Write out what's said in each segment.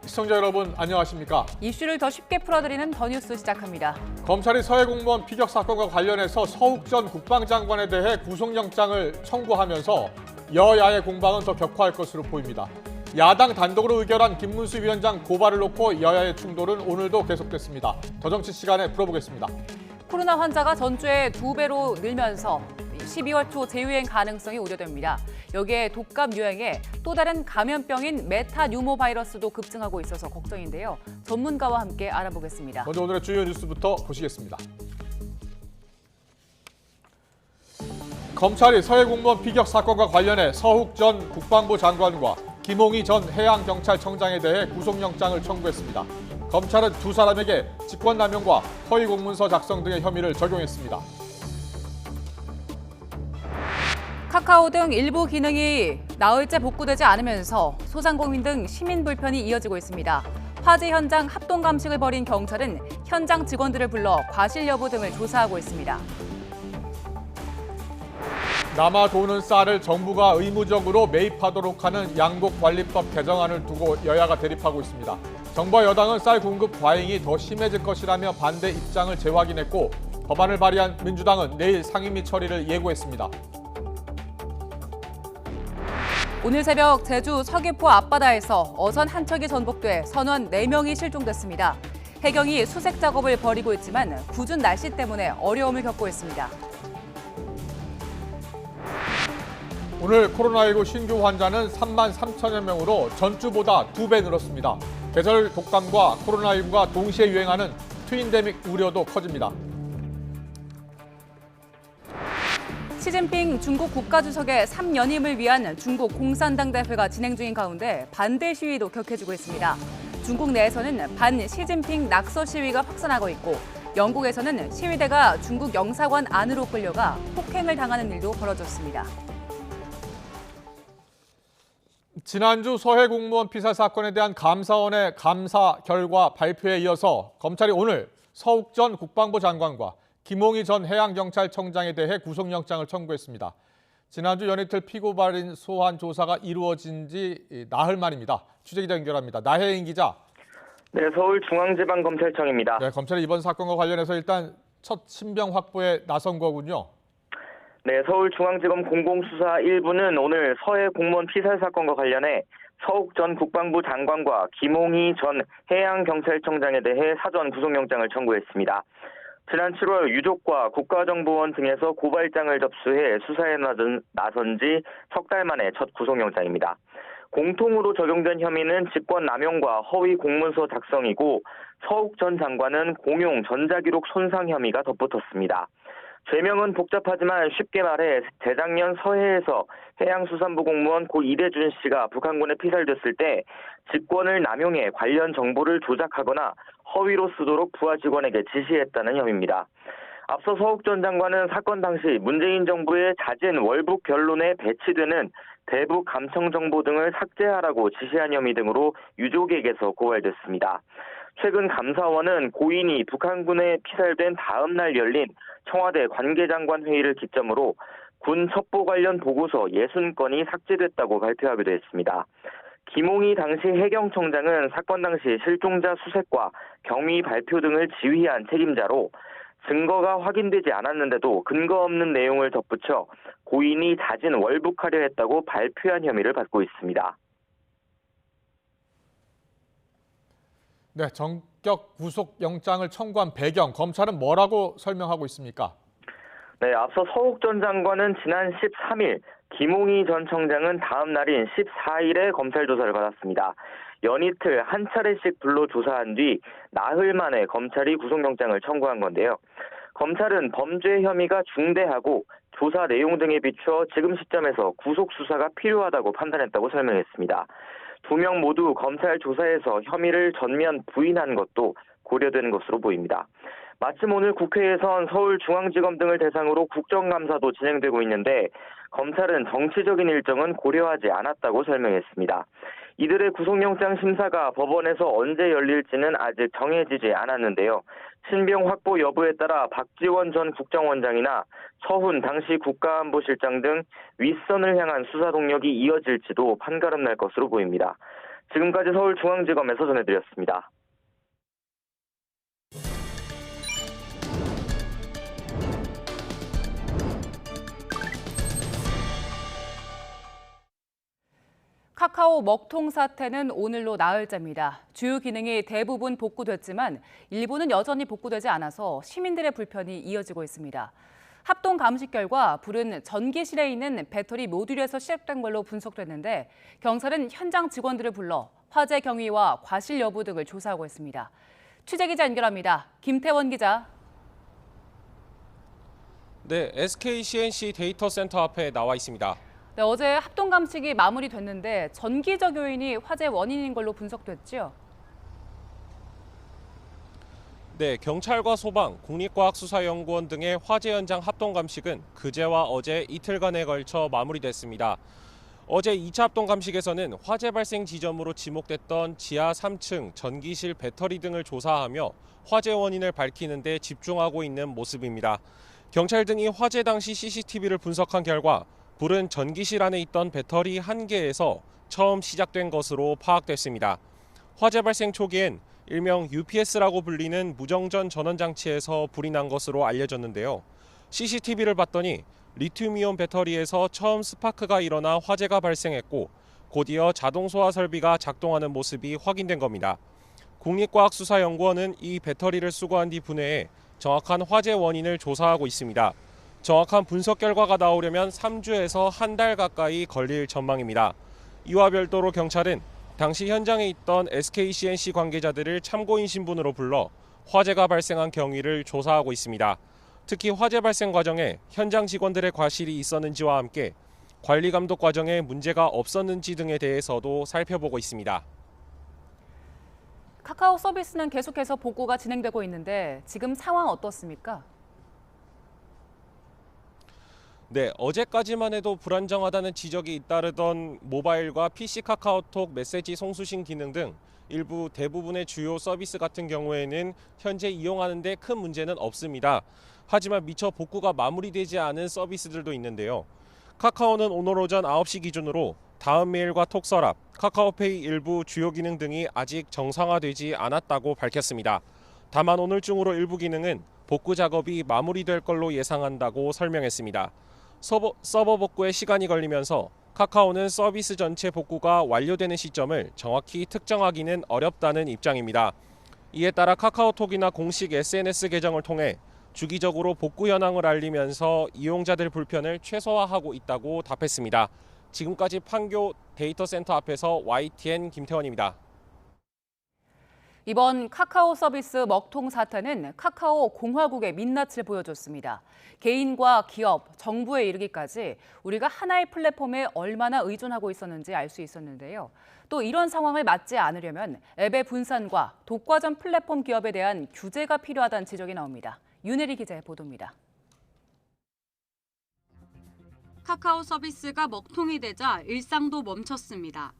시청자 여러분 안녕하십니까? 이슈를 더 쉽게 풀어드리는 더 뉴스 시작합니다. 검찰이 서해 공무원 피격 사건과 관련해서 서욱 전 국방장관에 대해 구속영장을 청구하면서 여야의 공방은 더 격화할 것으로 보입니다. 야당 단독으로 의결한 김문수 위원장 고발을 놓고 여야의 충돌은 오늘도 계속됐습니다. 더 정치 시간에 풀어보겠습니다. 코로나 환자가 전주에 2배로 늘면서 12월 초 재유행 가능성이 우려됩니다. 여기에 독감 유행에 또 다른 감염병인 메타뉴모 바이러스도 급증하고 있어서 걱정인데요. 전문가와 함께 알아보겠습니다. 먼저 오늘의 주요 뉴스부터 보시겠습니다. 검찰이 서해 공무원 피격 사건과 관련해 서욱 전 국방부 장관과 김홍희 전 해양경찰청장에 대해 구속영장을 청구했습니다. 검찰은 두 사람에게 직권남용과 허위 공문서 작성 등의 혐의를 적용했습니다. 카카오 등 일부 기능이 나흘째 복구되지 않으면서 소상공인 등 시민 불편이 이어지고 있습니다. 화재 현장 합동 감식을 벌인 경찰은 현장 직원들을 불러 과실 여부 등을 조사하고 있습니다. 남아 도는 쌀을 정부가 의무적으로 매입하도록 하는 양곡관리법 개정안을 두고 여야가 대립하고 있습니다. 정부와 여당은 쌀 공급 과잉이 더 심해질 것이라며 반대 입장을 재확인했고 법안을 발의한 민주당은 내일 상임위 처리를 예고했습니다. 오늘 새벽 제주 서귀포 앞바다에서 어선 한 척이 전복돼 선원 4명이 실종됐습니다. 해경이 수색 작업을 벌이고 있지만 궂은 날씨 때문에 어려움을 겪고 있습니다. 오늘 코로나19 신규 환자는 3만 3천여 명으로 전주보다 2배 늘었습니다. 계절 독감과 코로나19가 동시에 유행하는 트윈데믹 우려도 커집니다. 시진핑 중국 국가주석의 3연임을 위한 중국 공산당 대회가 진행 중인 가운데 반대 시위도 격해지고 있습니다. 중국 내에서는 반 시진핑 낙서 시위가 확산하고 있고 영국에서는 시위대가 중국 영사관 안으로 끌려가 폭행을 당하는 일도 벌어졌습니다. 지난주 서해 공무원 피살 사건에 대한 감사원의 감사 결과 발표에 이어서 검찰이 오늘 서욱 전 국방부 장관과 김홍희 전 해양경찰청장에 대해 구속영장을 청구했습니다. 지난주 연이틀 피고발인 소환 조사가 이루어진 지 나흘 만입니다. 취재기자 연결합니다. 나혜인 기자. 네, 서울중앙지방검찰청입니다. 네, 검찰이 이번 사건과 관련해서 일단 첫 신병 확보에 나선 거군요. 네, 서울중앙지검 공공수사 1부는 오늘 서해 공무원 피살 사건과 관련해 서욱 전 국방부 장관과 김홍희 전 해양경찰청장에 대해 사전 구속영장을 청구했습니다. 지난 7월 유족과 국가정보원 등에서 고발장을 접수해 수사에 나선 지 석 달 만에 첫 구속영장입니다. 공통으로 적용된 혐의는 직권남용과 허위 공문서 작성이고 서욱 전 장관은 공용 전자기록 손상 혐의가 덧붙었습니다. 죄명은 복잡하지만 쉽게 말해 재작년 서해에서 해양수산부 공무원 고 이대준 씨가 북한군에 피살됐을 때 직권을 남용해 관련 정보를 조작하거나 허위로 쓰도록 부하 직원에게 지시했다는 혐의입니다. 앞서 서욱 전 장관은 사건 당시 문재인 정부의 잦은 월북 변론에 배치되는 대북 감청 정보 등을 삭제하라고 지시한 혐의 등으로 유족에게서 고발됐습니다. 최근 감사원은 고인이 북한군에 피살된 다음 날 열린 청와대 관계장관 회의를 기점으로 군 첩보 관련 보고서 60건이 삭제됐다고 발표하기도 했습니다. 김홍희 당시 해경청장은 사건 당시 실종자 수색과 경위 발표 등을 지휘한 책임자로 증거가 확인되지 않았는데도 근거 없는 내용을 덧붙여 고인이 잦은 월북하려 했다고 발표한 혐의를 받고 있습니다. 네, 전격 구속영장을 청구한 배경, 검찰은 뭐라고 설명하고 있습니까? 네, 앞서 서욱 전 장관은 지난 13일, 김홍희 전 청장은 다음 날인 14일에 검찰 조사를 받았습니다. 연이틀 한 차례씩 불러 조사한 뒤 나흘 만에 검찰이 구속영장을 청구한 건데요. 검찰은 범죄 혐의가 중대하고 조사 내용 등에 비추어 지금 시점에서 구속 수사가 필요하다고 판단했다고 설명했습니다. 두 명 모두 검찰 조사에서 혐의를 전면 부인한 것도 고려되는 것으로 보입니다. 마침 오늘 국회에선 서울중앙지검 등을 대상으로 국정감사도 진행되고 있는데 검찰은 정치적인 일정은 고려하지 않았다고 설명했습니다. 이들의 구속영장 심사가 법원에서 언제 열릴지는 아직 정해지지 않았는데요. 신병 확보 여부에 따라 박지원 전 국정원장이나 서훈 당시 국가안보실장 등 윗선을 향한 수사 동력이 이어질지도 판가름 날 것으로 보입니다. 지금까지 서울중앙지검에서 전해드렸습니다. 카카오 먹통 사태는 오늘로 나흘째입니다. 주요 기능이 대부분 복구됐지만 일부는 여전히 복구되지 않아서 시민들의 불편이 이어지고 있습니다. 합동 감식 결과 불은 전기실에 있는 배터리 모듈에서 시작된 걸로 분석됐는데 경찰은 현장 직원들을 불러 화재 경위와 과실 여부 등을 조사하고 있습니다. 취재기자 연결합니다. 김태원 기자. 네, SK CNC 데이터 센터 앞에 나와 있습니다. 네, 어제 합동 감식이 마무리됐는데 전기적 요인이 화재 원인인 걸로 분석됐죠? 네, 경찰과 소방, 국립과학수사연구원 등의 화재 현장 합동 감식은 그제와 어제 이틀간에 걸쳐 마무리됐습니다. 어제 2차 합동 감식에서는 화재 발생 지점으로 지목됐던 지하 3층 전기실 배터리 등을 조사하며 화재 원인을 밝히는 데 집중하고 있는 모습입니다. 경찰 등이 화재 당시 CCTV를 분석한 결과 불은 전기실 안에 있던 배터리 1개에서 처음 시작된 것으로 파악됐습니다. 화재 발생 초기엔 일명 UPS라고 불리는 무정전 전원 장치에서 불이 난 것으로 알려졌는데요. CCTV를 봤더니 리튬이온 배터리에서 처음 스파크가 일어나 화재가 발생했고 곧이어 자동 소화 설비가 작동하는 모습이 확인된 겁니다. 국립과학수사연구원은 이 배터리를 수거한 뒤 분해해 정확한 화재 원인을 조사하고 있습니다. 정확한 분석 결과가 나오려면 3주에서 한 달 가까이 걸릴 전망입니다. 이와 별도로 경찰은 당시 현장에 있던 SK CNC 관계자들을 참고인 신분으로 불러 화재가 발생한 경위를 조사하고 있습니다. 특히 화재 발생 과정에 현장 직원들의 과실이 있었는지와 함께 관리 감독 과정에 문제가 없었는지 등에 대해서도 살펴보고 있습니다. 카카오 서비스는 계속해서 복구가 진행되고 있는데 지금 상황 어떻습니까? 네, 어제까지만 해도 불안정하다는 지적이 잇따르던 모바일과 PC 카카오톡 메시지 송수신 기능 등 일부 대부분의 주요 서비스 같은 경우에는 현재 이용하는 데 큰 문제는 없습니다. 하지만 미처 복구가 마무리되지 않은 서비스들도 있는데요. 카카오는 오늘 오전 9시 기준으로 다음 메일과 톡서랍, 카카오페이 일부 주요 기능 등이 아직 정상화되지 않았다고 밝혔습니다. 다만 오늘 중으로 일부 기능은 복구 작업이 마무리될 걸로 예상한다고 설명했습니다. 서버 복구에 시간이 걸리면서 카카오는 서비스 전체 복구가 완료되는 시점을 정확히 특정하기는 어렵다는 입장입니다. 이에 따라 카카오톡이나 공식 SNS 계정을 통해 주기적으로 복구 현황을 알리면서 이용자들 불편을 최소화하고 있다고 답했습니다. 지금까지 판교 데이터 센터 앞에서 YTN 김태원입니다. 이번 카카오 서비스 먹통 사태는 카카오 공화국의 민낯을 보여줬습니다. 개인과 기업, 정부에 이르기까지 우리가 하나의 플랫폼에 얼마나 의존하고 있었는지 알 수 있었는데요. 또 이런 상황을 맞지 않으려면 앱의 분산과 독과점 플랫폼 기업에 대한 규제가 필요하다는 지적이 나옵니다. 윤혜리 기자의 보도입니다. 카카오 서비스가 먹통이 되자 일상도 멈췄습니다.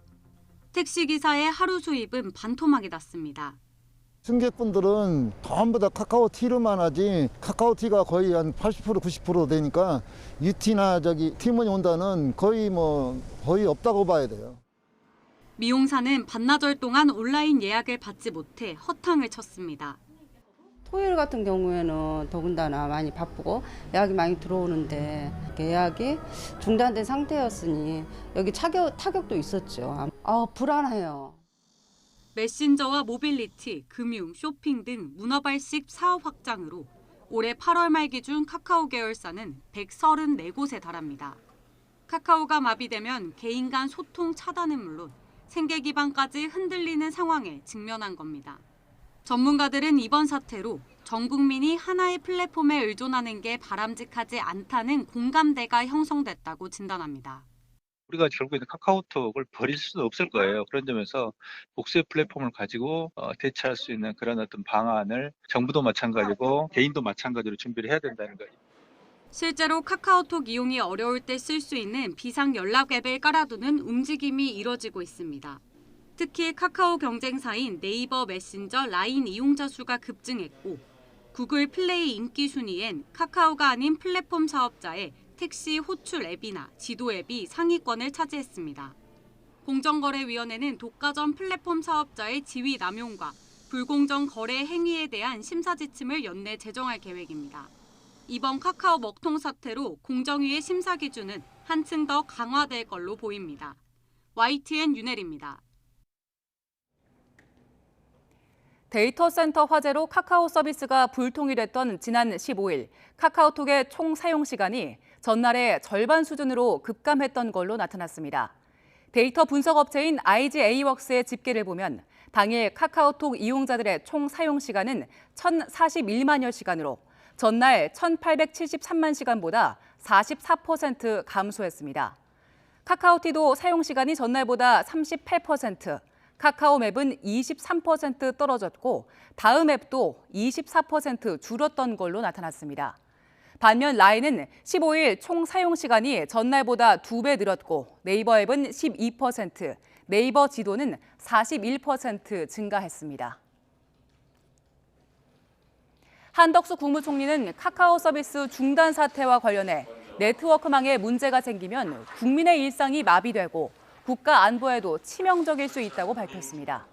택시기사의 하루 수입은 반토막이 났습니다. 승객분들은 전부 다 카카오 T로만 하지 카카오 T가 거의 한 80% 90% 되니까 UT나 T머니 온다는 거의 없다고 봐야 돼요. 미용사는 반나절 동안 온라인 예약을 받지 못해 허탕을 쳤습니다. 토요일 같은 경우에는 더군다나 많이 바쁘고 예약이 많이 들어오는데 예약이 중단된 상태였으니 여기 타격도 있었죠. 불안해요. 메신저와 모빌리티, 금융, 쇼핑 등 문어발식 사업 확장으로 올해 8월 말 기준 카카오 계열사는 134곳에 달합니다. 카카오가 마비되면 개인 간 소통 차단은 물론 생계 기반까지 흔들리는 상황에 직면한 겁니다. 전문가들은 이번 사태로 전 국민이 하나의 플랫폼에 의존하는 게 바람직하지 않다는 공감대가 형성됐다고 진단합니다. 우리가 결국에는 카카오톡을 버릴 수는 없을 거예요. 그런 점에서 복수의 플랫폼을 가지고 대체할 수 있는 그런 어떤 방안을 정부도 마찬가지고 개인도 마찬가지로 준비를 해야 된다는 거예요. 실제로 카카오톡 이용이 어려울 때 쓸 수 있는 비상 연락 앱을 깔아두는 움직임이 이뤄지고 있습니다. 특히 카카오 경쟁사인 네이버 메신저 라인 이용자 수가 급증했고 구글 플레이 인기 순위엔 카카오가 아닌 플랫폼 사업자의 택시 호출 앱이나 지도 앱이 상위권을 차지했습니다. 공정거래위원회는 독과점 플랫폼 사업자의 지위 남용과 불공정 거래 행위에 대한 심사 지침을 연내 제정할 계획입니다. 이번 카카오 먹통 사태로 공정위의 심사 기준은 한층 더 강화될 걸로 보입니다. YTN 윤혜리입니다. 데이터 센터 화재로 카카오 서비스가 불통이 됐던 지난 15일 카카오톡의 총 사용 시간이 전날의 절반 수준으로 급감했던 걸로 나타났습니다. 데이터 분석 업체인 IGA웍스의 집계를 보면 당일 카카오톡 이용자들의 총 사용 시간은 1,041만여 시간으로 전날 1,873만 시간보다 44% 감소했습니다. 카카오티도 사용 시간이 전날보다 38%, 카카오맵은 23% 떨어졌고 다음 앱도 24% 줄었던 걸로 나타났습니다. 반면 라인은 15일 총 사용 시간이 전날보다 2배 늘었고 네이버 앱은 12%, 네이버 지도는 41% 증가했습니다. 한덕수 국무총리는 카카오 서비스 중단 사태와 관련해 네트워크망에 문제가 생기면 국민의 일상이 마비되고 국가 안보에도 치명적일 수 있다고 밝혔습니다.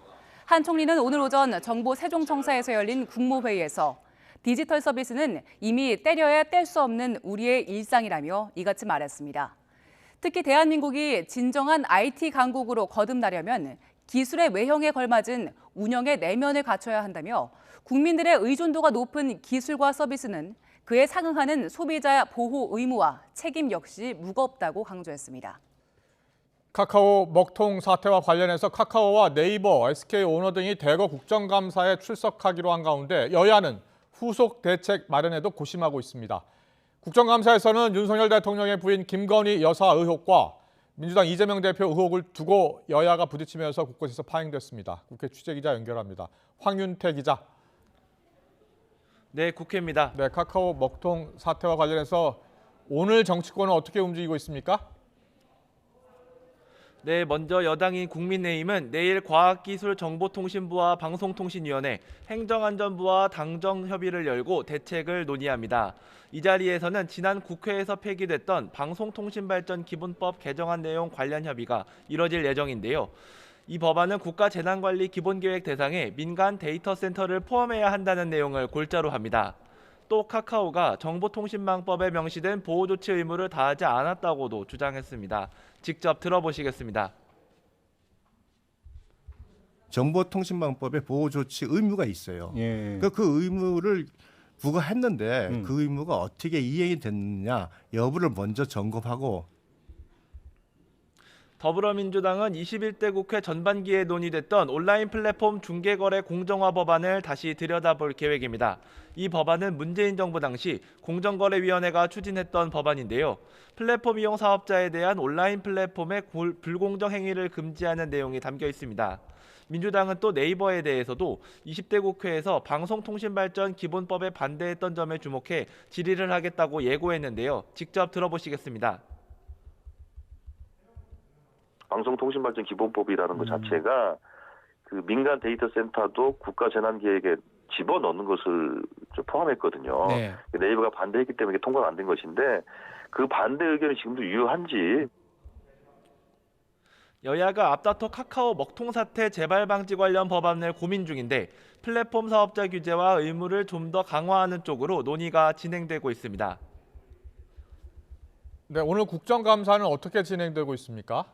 한 총리는 오늘 오전 정부 세종청사에서 열린 국무회의에서 디지털 서비스는 이미 때려야 뗄 수 없는 우리의 일상이라며 이같이 말했습니다. 특히 대한민국이 진정한 IT 강국으로 거듭나려면 기술의 외형에 걸맞은 운영의 내면을 갖춰야 한다며 국민들의 의존도가 높은 기술과 서비스는 그에 상응하는 소비자 보호 의무와 책임 역시 무겁다고 강조했습니다. 카카오 먹통 사태와 관련해서 카카오와 네이버, SK오너 등이 대거 국정감사에 출석하기로 한 가운데 여야는 후속 대책 마련에도 고심하고 있습니다. 국정감사에서는 윤석열 대통령의 부인 김건희 여사 의혹과 민주당 이재명 대표 의혹을 두고 여야가 부딪히면서 곳곳에서 파행됐습니다. 국회 취재기자 연결합니다. 황윤태 기자. 네, 국회입니다. 네, 카카오 먹통 사태와 관련해서 오늘 정치권은 어떻게 움직이고 있습니까? 네, 먼저 여당인 국민의힘은 내일 과학기술정보통신부와 방송통신위원회, 행정안전부와 당정 협의를 열고 대책을 논의합니다. 이 자리에서는 지난 국회에서 폐기됐던 방송통신발전 기본법 개정안 내용 관련 협의가 이뤄질 예정인데요. 이 법안은 국가재난관리 기본계획 대상에 민간 데이터 센터를 포함해야 한다는 내용을 골자로 합니다. 또 카카오가 정보통신망법에 명시된 보호조치 의무를 다하지 않았다고도 주장했습니다. 직접 들어보시겠습니다. 정보통신망법에 보호조치 의무가 있어요. 예. 그 의무를 부과했는데 그 의무가 어떻게 이행이 됐느냐 여부를 먼저 점검하고. 더불어민주당은 21대 국회 전반기에 논의됐던 온라인 플랫폼 중개거래 공정화 법안을 다시 들여다볼 계획입니다. 이 법안은 문재인 정부 당시 공정거래위원회가 추진했던 법안인데요. 플랫폼 이용 사업자에 대한 온라인 플랫폼의 불공정 행위를 금지하는 내용이 담겨 있습니다. 민주당은 또 네이버에 대해서도 20대 국회에서 방송통신발전 기본법에 반대했던 점에 주목해 질의를 하겠다고 예고했는데요. 직접 들어보시겠습니다. 방송통신발전 기본법이라는 것 자체가 그 민간 데이터 센터도 국가재난계획에 집어넣는 것을 좀 포함했거든요. 네. 네이버가 반대했기 때문에 통과가 안 된 것인데 그 반대 의견이 지금도 유효한지. 여야가 앞다퉈 카카오 먹통 사태 재발 방지 관련 법안을 고민 중인데 플랫폼 사업자 규제와 의무를 좀 더 강화하는 쪽으로 논의가 진행되고 있습니다. 네, 오늘 국정감사는 어떻게 진행되고 있습니까?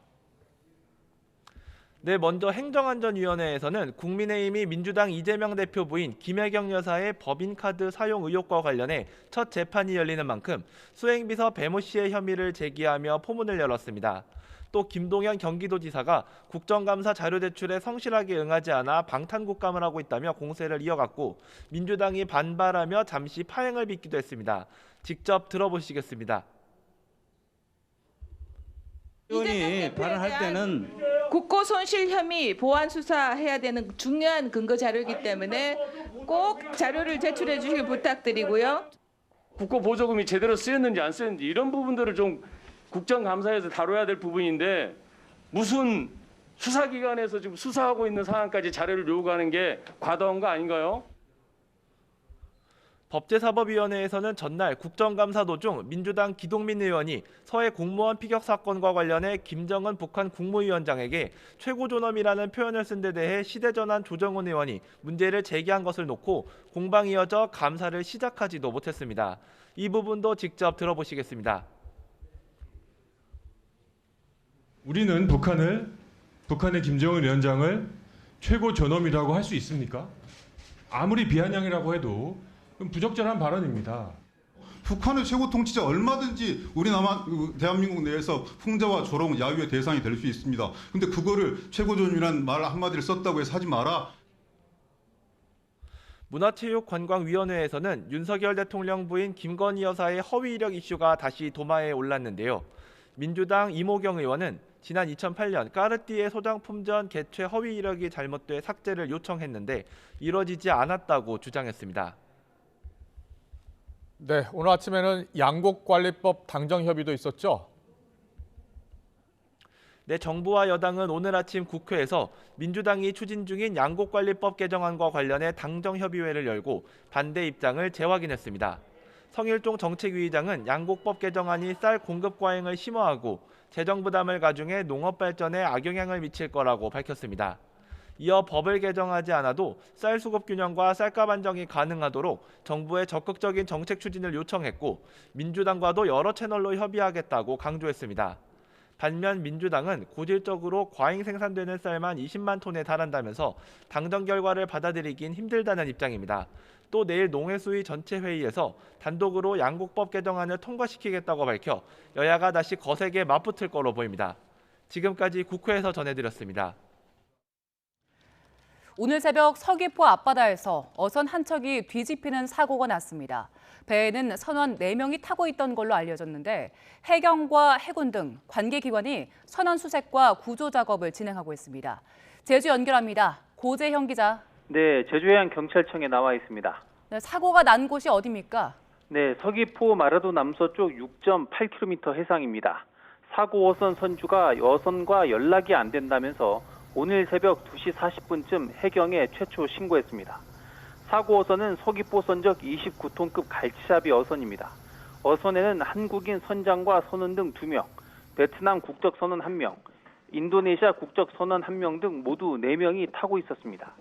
네, 먼저 행정안전위원회에서는 국민의힘이 민주당 이재명 대표 부인 김혜경 여사의 법인카드 사용 의혹과 관련해 첫 재판이 열리는 만큼 수행비서 배모 씨의 혐의를 제기하며 포문을 열었습니다. 또 김동연 경기도지사가 국정감사 자료 제출에 성실하게 응하지 않아 방탄국감을 하고 있다며 공세를 이어갔고 민주당이 반발하며 잠시 파행을 빚기도 했습니다. 직접 들어보시겠습니다. 의원이 발언할 때는 국고 손실 혐의 보완 수사해야 되는 중요한 근거 자료이기 때문에 꼭 자료를 제출해 주시길 부탁드리고요. 국고 보조금이 제대로 쓰였는지 안 쓰였는지 이런 부분들을 좀 국정감사에서 다뤄야 될 부분인데 무슨 수사기관에서 지금 수사하고 있는 상황까지 자료를 요구하는 게 과도한 거 아닌가요? 법제사법위원회에서는 전날 국정감사 도중 민주당 기동민 의원이 서해 공무원 피격 사건과 관련해 김정은 북한 국무위원장에게 최고존엄이라는 표현을 쓴 데 대해 시대전환 조정훈 의원이 문제를 제기한 것을 놓고 공방이 이어져 감사를 시작하지도 못했습니다. 이 부분도 직접 들어보시겠습니다. 우리는 북한의 김정은 위원장을 최고 존엄이라고 할 수 있습니까? 아무리 비아냥이라고 해도 부적절한 발언입니다. 북한의 최고 통치자 얼마든지 우리 대한민국 내에서 풍자와 조롱, 야유의 대상이 될 수 있습니다. 근데 그거를 최고존엄이라는 말 한마디를 썼다고 해서 하지 마라. 문화체육관광위원회에서는 윤석열 대통령 부인 김건희 여사의 허위 이력 이슈가 다시 도마에 올랐는데요. 민주당 이모경 의원은 지난 2008년 까르띠에 소장품전 개최 허위 이력이 잘못돼 삭제를 요청했는데 이뤄지지 않았다고 주장했습니다. 네, 오늘 아침에는 양곡관리법 당정협의도 있었죠? 네, 정부와 여당은 오늘 아침 국회에서 민주당이 추진 중인 양곡관리법 개정안과 관련해 당정협의회를 열고 반대 입장을 재확인했습니다. 성일종 정책위의장은 양곡법 개정안이 쌀 공급 과잉을 심화하고 재정 부담을 가중해 농업 발전에 악영향을 미칠 거라고 밝혔습니다. 이어 법을 개정하지 않아도 쌀 수급 균형과 쌀값 안정이 가능하도록 정부의 적극적인 정책 추진을 요청했고 민주당과도 여러 채널로 협의하겠다고 강조했습니다. 반면 민주당은 고질적으로 과잉 생산되는 쌀만 20만 톤에 달한다면서 당정 결과를 받아들이긴 힘들다는 입장입니다. 또 내일 농해수위 전체 회의에서 단독으로 양곡법 개정안을 통과시키겠다고 밝혀 여야가 다시 거세게 맞붙을 거로 보입니다. 지금까지 국회에서 전해드렸습니다. 오늘 새벽 서귀포 앞바다에서 어선 한 척이 뒤집히는 사고가 났습니다. 배에는 선원 4명이 타고 있던 걸로 알려졌는데 해경과 해군 등 관계기관이 선원 수색과 구조 작업을 진행하고 있습니다. 제주 연결합니다. 고재형 기자. 네, 제주해양경찰청에 나와 있습니다. 네, 사고가 난 곳이 어디입니까? 네, 서귀포 마라도 남서쪽 6.8km 해상입니다. 사고 어선 선주가 어선과 연락이 안 된다면서 오늘 새벽 2시 40분쯤 해경에 최초 신고했습니다. 사고 어선은 서귀포 선적 29톤급 갈치잡이 어선입니다. 어선에는 한국인 선장과 선원 등 2명, 베트남 국적 선원 1명, 인도네시아 국적 선원 1명 등 모두 4명이 타고 있었습니다.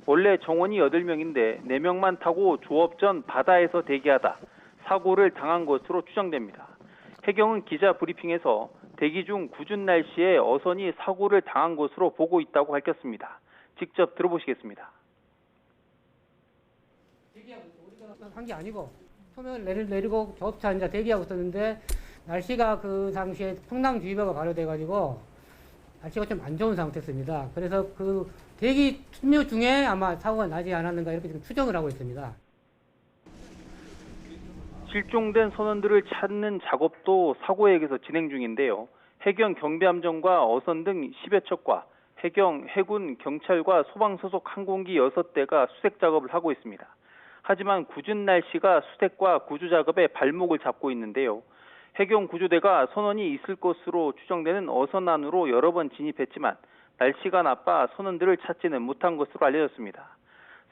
원래 정원이 8명인데 4명만 타고 조업 전 바다에서 대기하다 사고를 당한 것으로 추정됩니다. 해경은 기자 브리핑에서 대기 중 궂은 날씨에 어선이 사고를 당한 것으로 보고 있다고 밝혔습니다. 직접 들어보시겠습니다. 한 게 아니고 소명을 내리고 조업차 이제 대기하고 있었는데 날씨가 그 당시에 풍랑주의보가 발효돼가지고 날씨가 좀 안 좋은 상태였습니다. 그래서 그 대기 투명 중에 아마 사고가 나지 않았는가 이렇게 지금 추정을 하고 있습니다. 실종된 선원들을 찾는 작업도 사고에게서 진행 중인데요. 해경 경비함정과 어선 등 10여 척과 해경, 해군, 경찰과 소방 소속 항공기 6대가 수색 작업을 하고 있습니다. 하지만 궂은 날씨가 수색과 구조 작업에 발목을 잡고 있는데요. 해경 구조대가 선원이 있을 것으로 추정되는 어선 안으로 여러 번 진입했지만 날씨가 나빠 선원들을 찾지는 못한 것으로 알려졌습니다.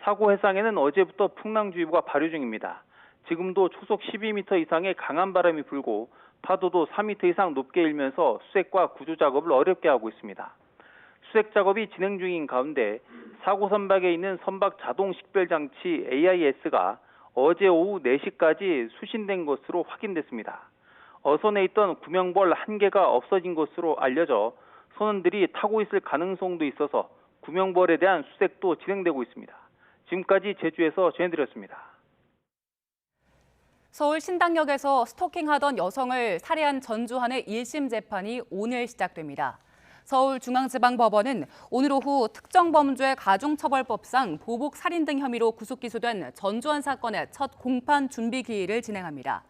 사고 해상에는 어제부터 풍랑주의보가 발효 중입니다. 지금도 초속 12m 이상의 강한 바람이 불고 파도도 4m 이상 높게 일면서 수색과 구조 작업을 어렵게 하고 있습니다. 수색 작업이 진행 중인 가운데 사고 선박에 있는 선박 자동 식별 장치 AIS가 어제 오후 4시까지 수신된 것으로 확인됐습니다. 어선에 있던 구명벌 1개가 없어진 것으로 알려져 선원들이 타고 있을 가능성도 있어서 구명벌에 대한 수색도 진행되고 있습니다. 지금까지 제주에서 전해드렸습니다. 서울 신당역에서 스토킹하던 여성을 살해한 전주환의 1심 재판이 오늘 시작됩니다. 서울중앙지방법원은 오늘 오후 특정범죄 가중처벌법상 보복살인 등 혐의로 구속 기소된 전주환 사건의 첫 공판 준비 기일을 진행합니다.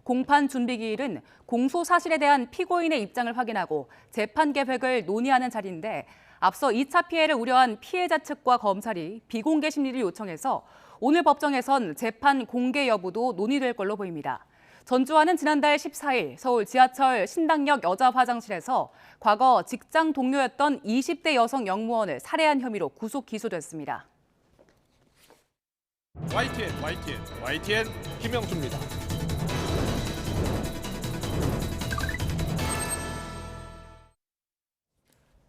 공판 준비 기일은 공소 사실에 대한 피고인의 입장을 확인하고 재판 계획을 논의하는 자리인데 앞서 2차 피해를 우려한 피해자 측과 검찰이 비공개 심리를 요청해서 오늘 법정에선 재판 공개 여부도 논의될 걸로 보입니다. 전주환은 지난달 14일 서울 지하철 신당역 여자 화장실에서 과거 직장 동료였던 20대 여성 영무원을 살해한 혐의로 구속 기소됐습니다. YTN 김영수입니다.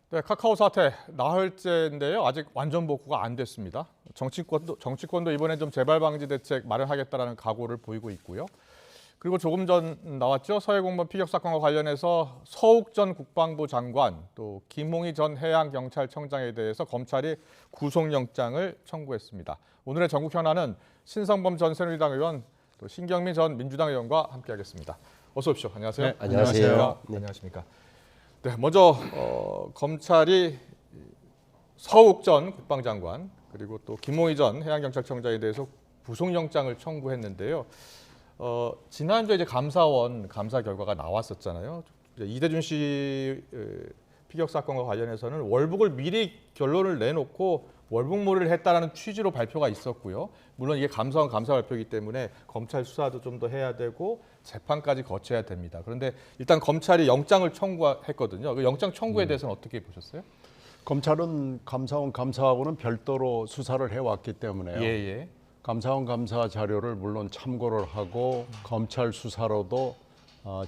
네, 카카오 사태 나흘째인데요. 아직 완전 복구가 안 됐습니다. 정치권도 이번에 좀 재발 방지 대책 마련하겠다라는 각오를 보이고 있고요. 그리고 조금 전 나왔죠. 서해 공무원 피격 사건과 관련해서 서욱 전 국방부 장관 또 김홍희 전 해양경찰청장에 대해서 검찰이 구속영장을 청구했습니다. 오늘의 전국 현안은 신성범 전 새누리당 의원 또 신경민 전 민주당 의원과 함께하겠습니다. 어서 오십시오. 안녕하세요. 네, 안녕하세요. 네. 안녕하십니까. 네, 먼저 검찰이 서욱 전 국방장관 그리고 또 김홍희 전 해양경찰청장에 대해서 구속영장을 청구했는데요. 지난주에 이제 감사원 감사 결과가 나왔었잖아요. 이대준 씨 피격 사건과 관련해서는 월북을 미리 결론을 내놓고 월북몰이를 했다라는 취지로 발표가 있었고요. 물론 이게 감사원 감사 발표이기 때문에 검찰 수사도 좀 더 해야 되고 재판까지 거쳐야 됩니다. 그런데 일단 검찰이 영장을 청구했거든요. 그 영장 청구에 대해서는 어떻게 보셨어요? 검찰은 감사원 감사하고는 별도로 수사를 해왔기 때문에요. 예. 감사원 감사 자료를 물론 참고를 하고 검찰 수사로도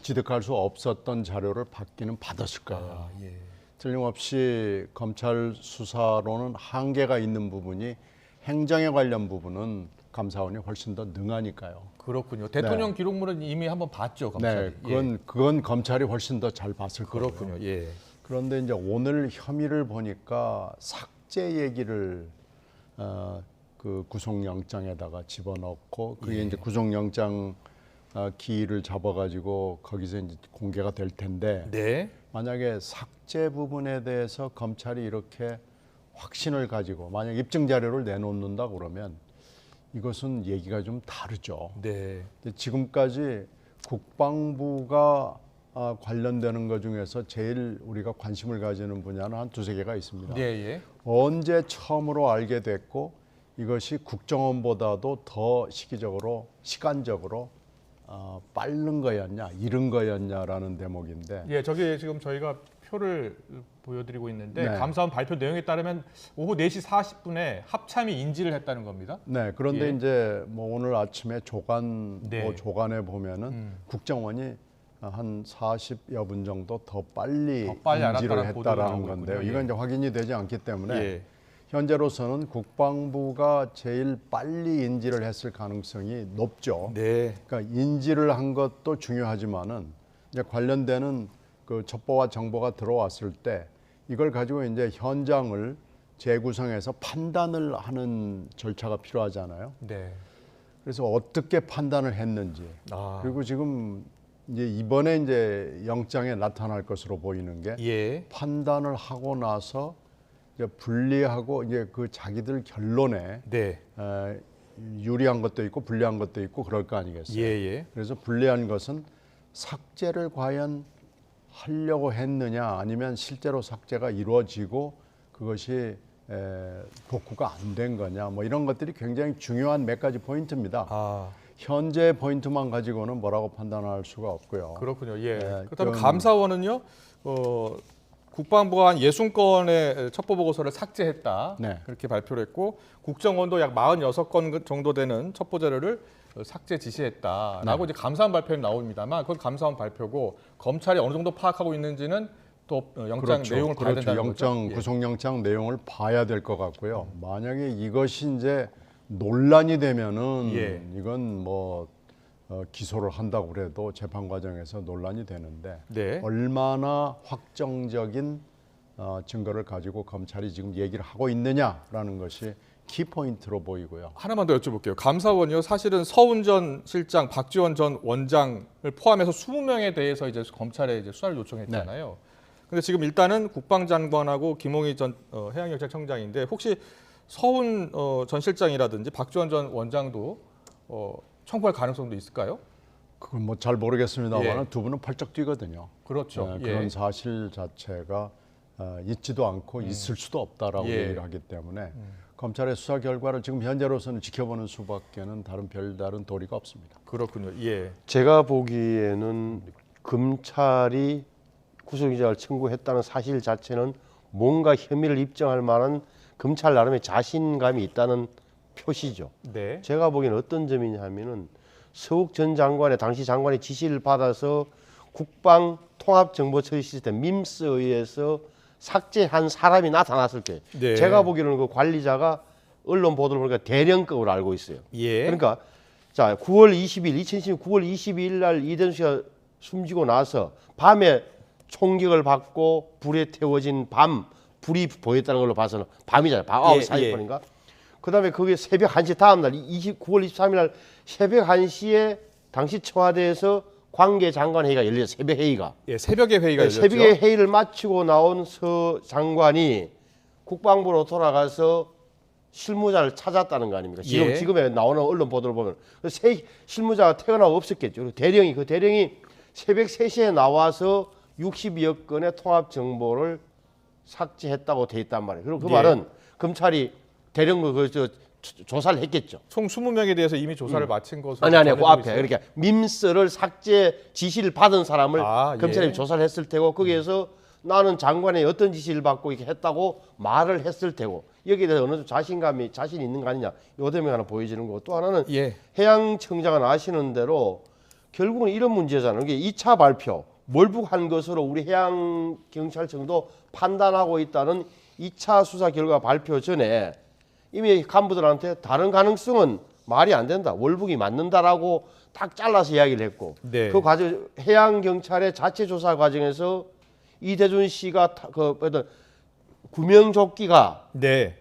지득할 수 없었던 자료를 받기는 받았을 거예요. 틀림없이 검찰 수사로는 한계가 있는 부분이 행정에 관련 부분은 감사원이 훨씬 더 능하니까요. 그렇군요. 대통령 기록물은 이미 한번 봤죠, 검찰이. 네, 그건 검찰이 훨씬 더 잘 봤을 거예요. 그렇군요. 예. 그런데 이제 오늘 혐의를 보니까 삭제 얘기를 그 구속영장에다가 집어넣고 그게 이제 구속영장 기일을 잡아가지고 거기서 이제 공개가 될 텐데 네. 만약에 삭제 부분에 대해서 검찰이 이렇게 확신을 가지고 만약 입증 자료를 내놓는다 그러면 이것은 얘기가 좀 다르죠. 네. 지금까지 국방부가 관련되는 것 중에서 제일 우리가 관심을 가지는 분야는 한 두세 개가 있습니다. 예. 언제 처음으로 알게 됐고 이것이 국정원보다도 더 시간적으로 빠른 거였냐, 이른 거였냐라는 대목인데. 예, 저기 지금 저희가 표를 보여드리고 있는데 네. 감사원 발표 내용에 따르면 오후 4시 40분에 합참이 인지를 했다는 겁니다. 네, 그런데 예. 이제 뭐 오늘 아침에 조간에 보면은 국정원이 한 40여 분 정도 더 빨리 인지를 했다라는 건데요. 이건 이제 확인이 되지 않기 때문에 현재로서는 국방부가 제일 빨리 인지를 했을 가능성이 높죠. 네. 그러니까 인지를 한 것도 중요하지만은 이제 관련되는 그 첩보와 정보가 들어왔을 때 이걸 가지고 이제 현장을 재구성해서 판단을 하는 절차가 필요하잖아요. 네. 그래서 어떻게 판단을 했는지 그리고 지금 이제 이번에 이제 영장에 나타날 것으로 보이는 게 판단을 하고 나서 이제 분리하고 이제 그 자기들 결론에 유리한 것도 있고 불리한 것도 있고 그럴 거 아니겠어요. 그래서 불리한 것은 삭제를 과연 하려고 했느냐 아니면 실제로 삭제가 이루어지고 그것이 복구가 안 된 거냐 뭐 이런 것들이 굉장히 중요한 몇 가지 포인트입니다. 현재 포인트만 가지고는 뭐라고 판단할 수가 없고요. 그렇군요. 예. 그렇다면 감사원은요. 국방부가 한 60건의 첩보 보고서를 삭제했다. 그렇게 발표를 했고 국정원도 약 46건 정도 되는 첩보 자료를 삭제 지시했다라고 이제 감사원 발표에 나옵니다만 그건 감사원 발표고 검찰이 어느 정도 파악하고 있는지는 또 영장 내용을 봐야 된다는 거죠. 구속영장 내용을 봐야 될 것 같고요. 만약에 이것이 이제 논란이 되면은 이건 뭐 기소를 한다고 그래도 재판 과정에서 논란이 되는데 얼마나 확정적인 증거를 가지고 검찰이 지금 얘기를 하고 있느냐라는 것이 키포인트로 보이고요. 하나만 더 여쭤볼게요. 감사원이요. 사실은 서훈 전 실장, 박지원 전 원장을 포함해서 20명에 대해서 이제 검찰에 이제 수사를 요청했잖아요. 근데 지금 일단은 국방장관하고 김홍희 전 해양경찰청장인데 혹시 서훈 전 실장이라든지 박지원 전 원장도 청구할 가능성도 있을까요? 그건 뭐 잘 모르겠습니다만 두 분은 펄쩍 뛰거든요. 그렇죠. 그런 사실 자체가 있지도 않고 있을 수도 없다라고 얘기를 하기 때문에 검찰의 수사 결과를 지금 현재로서는 지켜보는 수밖에는 별다른 도리가 없습니다. 그렇군요. 제가 보기에는 검찰이 구속영장을 청구했다는 사실 자체는 뭔가 혐의를 입증할 만한 검찰 나름의 자신감이 있다는 표시죠. 네. 제가 보기에는 어떤 점이냐 하면은 서욱 전 장관의 당시 장관의 지시를 받아서 국방통합정보처리 시스템 밈스에 의해서 삭제한 사람이 나타났을 때 네. 제가 보기에는 그 관리자가 언론 보도를 보니까 대령급으로 알고 있어요. 예. 그러니까 자 2010년 9월 22일 날 이대준 씨가 숨지고 나서 밤에 총격을 받고 불에 태워진 밤 불이 보였다는 걸로 봐서는 밤이잖아요. 밤 9시 40분인가. 그다음에 그게 새벽 1시 다음 날 9월 23일 날 새벽 1시에 당시 청와대에서 관계 장관 회의가 열려요. 새벽 회의가. 예, 새벽에 회의가 열렸죠. 새벽에 회의를 마치고 나온 서 장관이 국방부로 돌아가서 실무자를 찾았다는 거 아닙니까? 지금에 나오는 언론 보도를 보면 실무자가 퇴근하고 없었겠죠. 그 대령이 새벽 3시에 나와서 60여 건의 통합 정보를 삭제했다고 돼 있단 말이에요. 그리고 그 말은 검찰이 대령부 조사를 했겠죠. 총 20명에 대해서 이미 조사를 마친 것으로 아니 그 앞에 그러니까 밈스를 삭제 지시를 받은 사람을 검찰이 예. 조사를 했을 테고 거기에서 나는 장관의 어떤 지시를 받고 이렇게 했다고 말을 했을 테고 여기에 대해서 어느 정도 자신이 있는 거 아니냐 요 점이 하나 보여지는 거고 또 하나는 해양청장은 아시는 대로 결국은 이런 문제잖아요. 이게 2차 발표 몰북한 것으로 우리 해양경찰청도 판단하고 있다는 2차 수사 결과 발표 전에 이미 간부들한테 다른 가능성은 말이 안 된다. 월북이 맞는다라고 딱 잘라서 이야기를 했고 그 과정 해양경찰의 자체 조사 과정에서 이대준 씨가 그 어떤 구명조끼가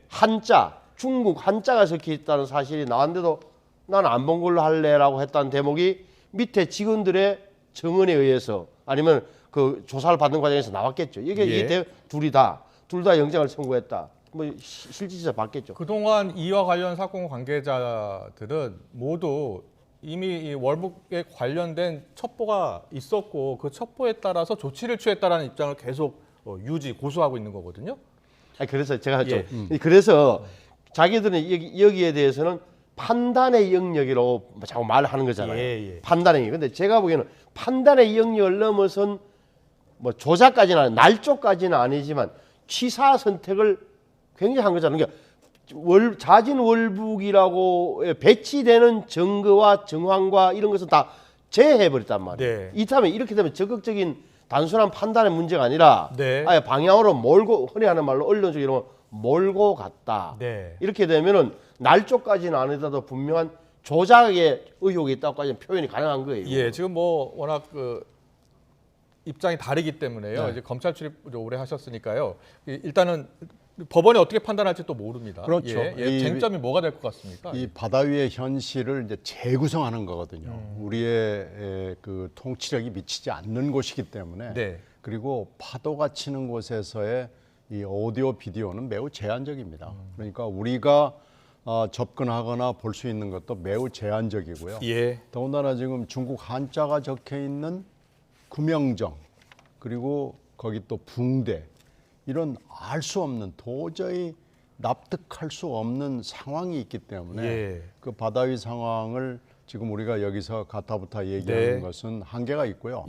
한자 중국 한자가 적혀 있다는 사실이 나왔는데도 나는 안 본 걸로 할래라고 했다는 대목이 밑에 직원들의 증언에 의해서 아니면 그 조사를 받는 과정에서 나왔겠죠. 이게 둘 다 영장을 청구했다. 뭐 실질서 받겠죠. 그동안 이와 관련 사건 관계자들은 모두 이미 이 월북에 관련된 첩보가 있었고 그 첩보에 따라서 조치를 취했다라는 입장을 계속 고수하고 있는 거거든요. 그래서 제가 그래서 자기들은 여기에 대해서는 판단의 영역이라고 자꾸 말하는 거잖아요. 판단의 영역. 근데 제가 보기에는 판단의 영역을 넘어선 뭐 조작까지는 날조까지는 아니지만 취사 선택을 굉장히 한 거잖아요. 그러니까 자진 월북이라고 배치되는 증거와 정황과 이런 것은 다 제해버렸단 말이에요. 이참에 이렇게 되면 적극적인 단순한 판단의 문제가 아니라 아예 방향으로 몰고 흔히 하는 말로 언론적 이런 몰고 갔다. 이렇게 되면은 날조까지는 아니더라도 분명한 조작의 의혹이 있다고까지는 표현이 가능한 거예요. 예, 지금 뭐 워낙 그 입장이 다르기 때문에요. 이제 검찰 출입 오래 하셨으니까요. 일단은 법원이 어떻게 판단할지 또 모릅니다. 그렇죠. 쟁점이 뭐가 될 것 같습니까? 이 바다 위의 현실을 이제 재구성하는 거거든요. 우리의 그 통치력이 미치지 않는 곳이기 때문에 그리고 파도가 치는 곳에서의 이 오디오 비디오는 매우 제한적입니다. 그러니까 우리가 접근하거나 볼 수 있는 것도 매우 제한적이고요. 더군다나 지금 중국 한자가 적혀 있는 구명정 그리고 거기 또 붕대 이런 알 수 없는 도저히 납득할 수 없는 상황이 있기 때문에 그 바다 위 상황을 지금 우리가 여기서 가타부타 얘기하는 것은 한계가 있고요.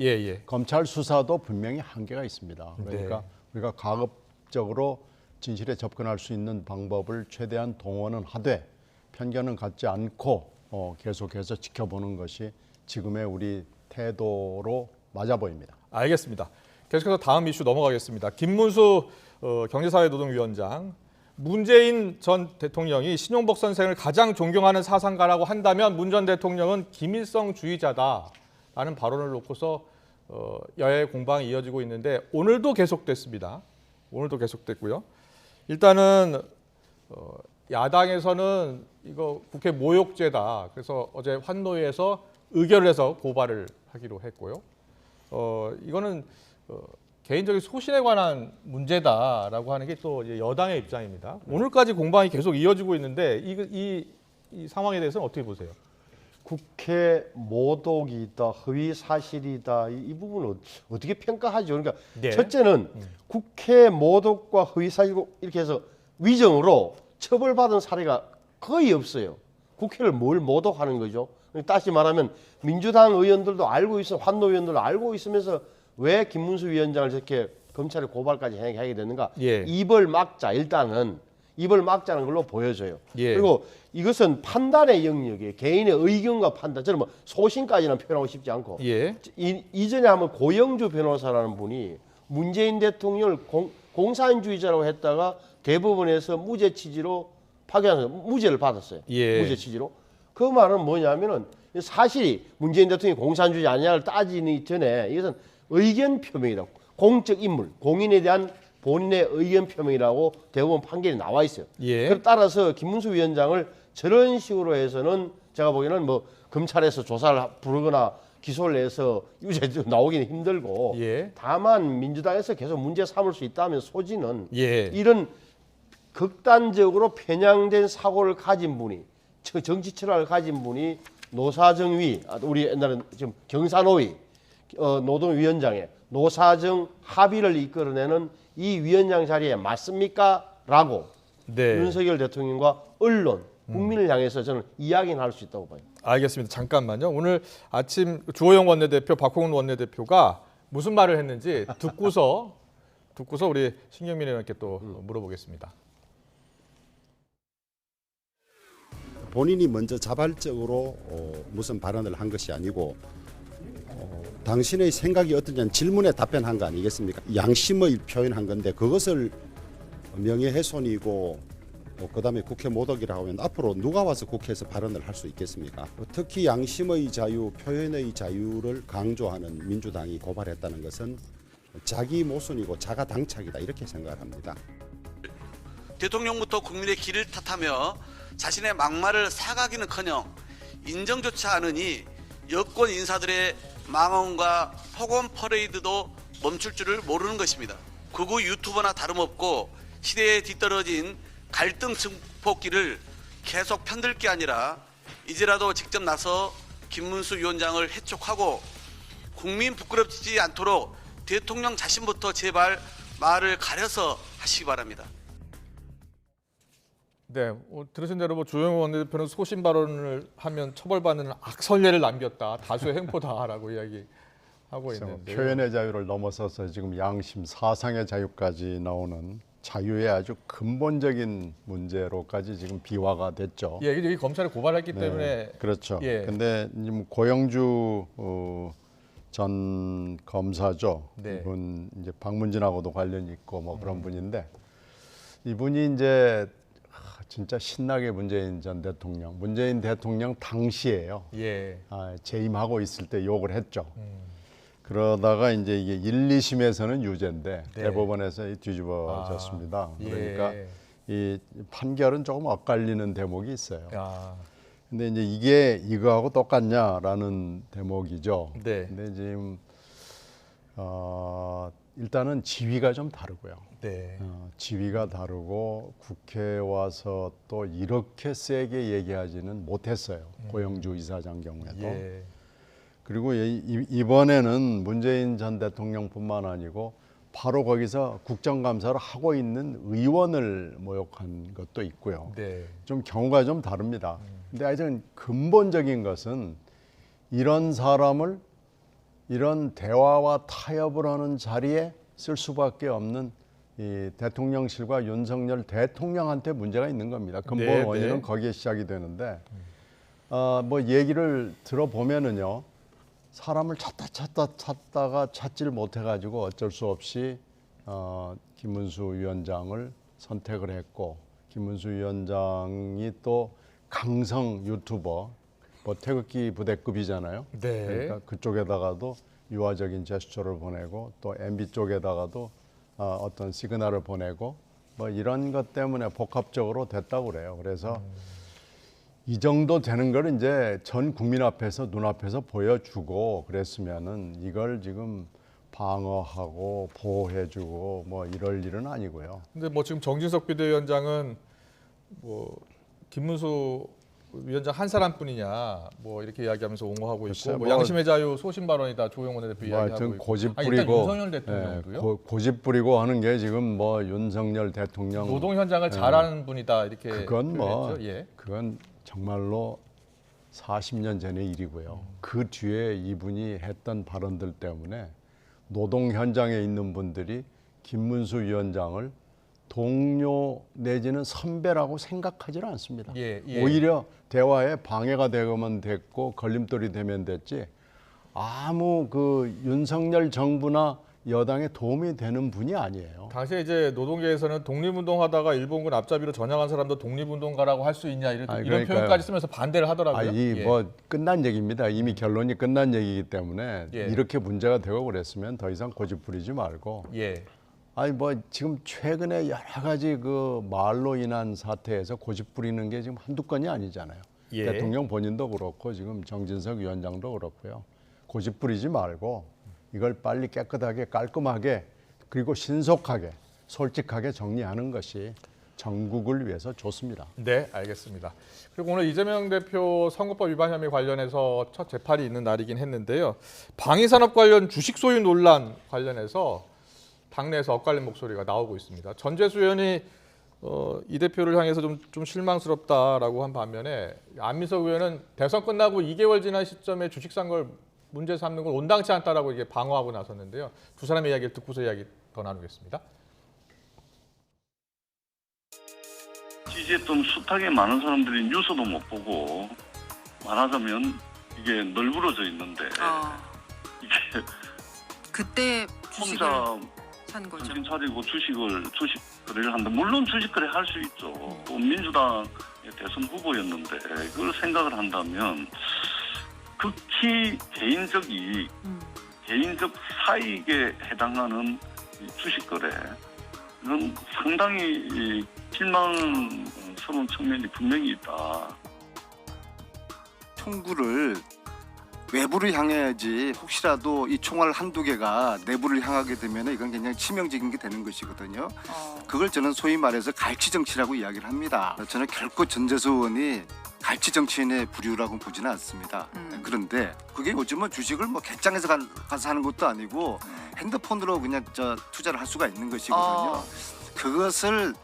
검찰 수사도 분명히 한계가 있습니다. 그러니까 우리가 가급적으로 진실에 접근할 수 있는 방법을 최대한 동원은 하되 편견은 갖지 않고 계속해서 지켜보는 것이 지금의 우리 태도로 맞아 보입니다. 알겠습니다. 계속해서 다음 이슈 넘어가겠습니다. 김문수 경제사회노동위원장, 문재인 전 대통령이 신용복 선생을 가장 존경하는 사상가라고 한다면 문 전 대통령은 김일성주의자다라는 발언을 놓고서 여야의 공방이 이어지고 있는데 오늘도 계속됐습니다. 오늘도 계속됐고요. 일단은 야당에서는 이거 국회 모욕죄다. 그래서 어제 환노위에서 의결을 해서 고발을 하기로 했고요. 이거는 개인적인 소신에 관한 문제다라고 하는 게 또 여당의 입장입니다. 오늘까지 공방이 계속 이어지고 있는데 이 상황에 대해서는 어떻게 보세요? 국회 모독이다, 허위 사실이다 이 부분을 어떻게 평가하죠? 그러니까 첫째는 국회 모독과 허위 사실 이렇게 해서 위정으로 처벌받은 사례가 거의 없어요. 국회를 뭘 모독하는 거죠? 다시 말하면 민주당 의원들도 알고 있어, 환노 의원들도 알고 있으면서 왜 김문수 위원장을 저렇게 검찰에 고발까지 하게 됐는가? 입을 막자. 일단은 입을 막자는 걸로 보여져요. 예. 그리고 이것은 판단의 영역이에요. 개인의 의견과 판단. 저는 뭐 소신까지는 표현하고 싶지 않고 예. 이전에 하면 고영주 변호사라는 분이 문재인 대통령을 공산주의자라고 했다가 대법원에서 무죄 취지로 파기하면서 무죄를 받았어요. 예. 무죄 취지로. 그 말은 뭐냐면은 사실이 문재인 대통령이 공산주의 아니냐를 따지기 전에 이것은 의견 표명이다. 공적 인물, 공인에 대한 본인의 의견 표명이라고 대법원 판결이 나와 있어요. 예. 따라서 김문수 위원장을 저런 식으로 해서는 제가 보기에는 뭐 검찰에서 조사를 부르거나 기소를 해서 유죄 나오기는 힘들고 예. 다만 민주당에서 계속 문제 삼을 수 있다면 소지는 예. 이런 극단적으로 편향된 사고를 가진 분이 정치 철학을 가진 분이 노사정위 우리 옛날에 지금 경사노위 노동위원장의 노사정 합의를 이끌어내는 이 위원장 자리에 맞습니까? 라고 네. 윤석열 대통령과 언론, 국민을 향해서 저는 이야기는 할 수 있다고 봐요. 알겠습니다. 잠깐만요. 오늘 아침 주호영 원내대표, 박홍근 원내대표가 무슨 말을 했는지 듣고서 우리 신경민 의원께 또 물어보겠습니다. 본인이 먼저 자발적으로 무슨 발언을 한 것이 아니고 당신의 생각이 어떠냐는 질문에 답변한 거 아니겠습니까? 양심의 표현한 건데 그것을 명예훼손이고 그다음에 국회 모독이라고 하면 앞으로 누가 와서 국회에서 발언을 할 수 있겠습니까? 특히 양심의 자유, 표현의 자유를 강조하는 민주당이 고발했다는 것은 자기 모순이고 자가 당착이다 이렇게 생각을 합니다. 대통령부터 국민의 길을 탓하며 자신의 막말을 사과하기는커녕 인정조차 않으니 여권 인사들의 망언과 폭언 퍼레이드도 멈출 줄을 모르는 것입니다. 극우 유튜버나 다름없고 시대에 뒤떨어진 갈등 증폭기를 계속 편들 게 아니라 이제라도 직접 나서 김문수 위원장을 해촉하고 국민 부끄럽지 않도록 대통령 자신부터 제발 말을 가려서 하시기 바랍니다. 네, 들으신 대로 주호영 원내대표는 소신 발언을 하면 처벌받는 악선례를 남겼다. 다수의 횡포다라고 이야기하고 있는데 표현의 자유를 넘어서서 지금 양심, 사상의 자유까지 나오는 자유의 아주 근본적인 문제로까지 지금 비화가 됐죠. 예, 이게 검찰에 고발했기 때문에 그렇죠. 예. 근데 고영주 전 검사죠. 네. 이분 이제 박문진하고도 관련이 있고 뭐 그런 분인데 이분이 이제 진짜 신나게 문재인 대통령 당시에요. 예. 재임하고 있을 때 욕을 했죠. 그러다가 이제 이게 1, 2심에서는 유죄인데 네. 대법원에서 뒤집어졌습니다. 예. 그러니까 이 판결은 조금 엇갈리는 대목이 있어요. 근데 이제 이게 이거하고 똑같냐라는 대목이죠. 네. 근데 지금 일단은 지위가 좀 다르고요. 네. 지위가 다르고 국회에 와서 또 이렇게 세게 얘기하지는 못했어요. 고영주 이사장 경우에도. 예. 그리고 이번에는 문재인 전 대통령뿐만 아니고 바로 거기서 국정감사를 하고 있는 의원을 모욕한 것도 있고요. 네. 좀 경우가 좀 다릅니다. 근데 하여튼 근본적인 것은 이런 사람을 이런 대화와 타협을 하는 자리에 쓸 수밖에 없는 이 대통령실과 윤석열 대통령한테 문제가 있는 겁니다. 근본 네, 원인은 네. 거기에 시작이 되는데 뭐 얘기를 들어보면은요. 사람을 찾다가 찾지를 못해가지고 어쩔 수 없이 김문수 위원장을 선택을 했고 김문수 위원장이 또 강성 유튜버 뭐 태극기 부대급이잖아요. 네. 그러니까 그쪽에다가도 유화적인 제스처를 보내고 또 MB 쪽에다가도 어떤 시그널을 보내고 뭐 이런 것 때문에 복합적으로 됐다고 그래요. 그래서 이 정도 되는 걸 이제 전 국민 앞에서 눈앞에서 보여주고 그랬으면은 이걸 지금 방어하고 보호해주고 뭐 이럴 일은 아니고요. 근데 뭐 지금 정진석 비대위원장은 뭐 김문수 위원장 한 사람뿐이냐 뭐 이렇게 이야기하면서 옹호하고 있고 뭐 양심의 자유 소신 발언이다 조호영 원내대표 이야기하고 있고 고집 일단 부리고 윤석열 대통령도요. 고집 부리고 하는 게 지금 뭐 윤석열 대통령 노동 현장을 잘하는 분이다 이렇게 그건 뭐 표현했죠. 예. 그건 정말로 40년 전의 일이고요. 그 뒤에 이분이 했던 발언들 때문에 노동 현장에 있는 분들이 김문수 위원장을 동료 내지는 선배라고 생각하지는 않습니다. 예, 예. 오히려 대화에 방해가 되면 됐고 걸림돌이 되면 됐지 아무 그 윤석열 정부나 여당에 도움이 되는 분이 아니에요. 당시에 이제 노동계에서는 독립운동하다가 일본군 앞잡이로 전향한 사람도 독립운동가라고 할 수 있냐 이런 그러니까요. 표현까지 쓰면서 반대를 하더라고요. 이 뭐 끝난 얘기입니다. 이미 결론이 끝난 얘기이기 때문에 예. 이렇게 문제가 되고 그랬으면 더 이상 고집 부리지 말고. 예. 아니 뭐 지금 최근에 여러 가지 그 말로 인한 사태에서 고집 부리는 게 지금 한두 건이 아니잖아요. 예. 대통령 본인도 그렇고 지금 정진석 위원장도 그렇고요. 고집 부리지 말고 이걸 빨리 깨끗하게 깔끔하게 그리고 신속하게 솔직하게 정리하는 것이 전국을 위해서 좋습니다. 네, 알겠습니다. 그리고 오늘 이재명 대표 선거법 위반 혐의 관련해서 첫 재판이 있는 날이긴 했는데요. 방위산업 관련 주식 소유 논란 관련해서 당내에서 엇갈린 목소리가 나오고 있습니다. 전재수 의원이 이 대표를 향해서 좀 실망스럽다라고 한 반면에 안민석 의원은 대선 끝나고 2개월 지난 시점에 주식 산 걸 문제 삼는 건 온당치 않다라고 이게 방어하고 나섰는데요. 두 사람의 이야기를 듣고서 이야기 더 나누겠습니다. 지지했던 숱하게 많은 사람들이 뉴스도 못 보고 말하자면 이게 널브러져 있는데 이게 그때 주식을 혼자 산 거죠. 정신 차리고 주식 거래를 한다. 물론 주식 거래 할 수 있죠. 또 민주당의 대선 후보였는데 그걸 생각을 한다면 극히 개인적 이익, 개인적 사익에 해당하는 이 주식 거래 이건 상당히 실망스러운 측면이 분명히 있다. 총구를 외부를 향해야지 혹시라도 이 총알 한두 개가 내부를 향하게 되면 이건 굉장히 치명적인 게 되는 것이거든요. 그걸 저는 소위 말해서 갈치 정치라고 이야기를 합니다. 저는 결코 전재수 의원이 갈치 정치인의 부류라고 보지는 않습니다. 그런데 그게 요즘은 주식을 뭐 개장에서 가서 하는 것도 아니고 핸드폰으로 그냥 투자를 할 수가 있는 것이거든요. 그것을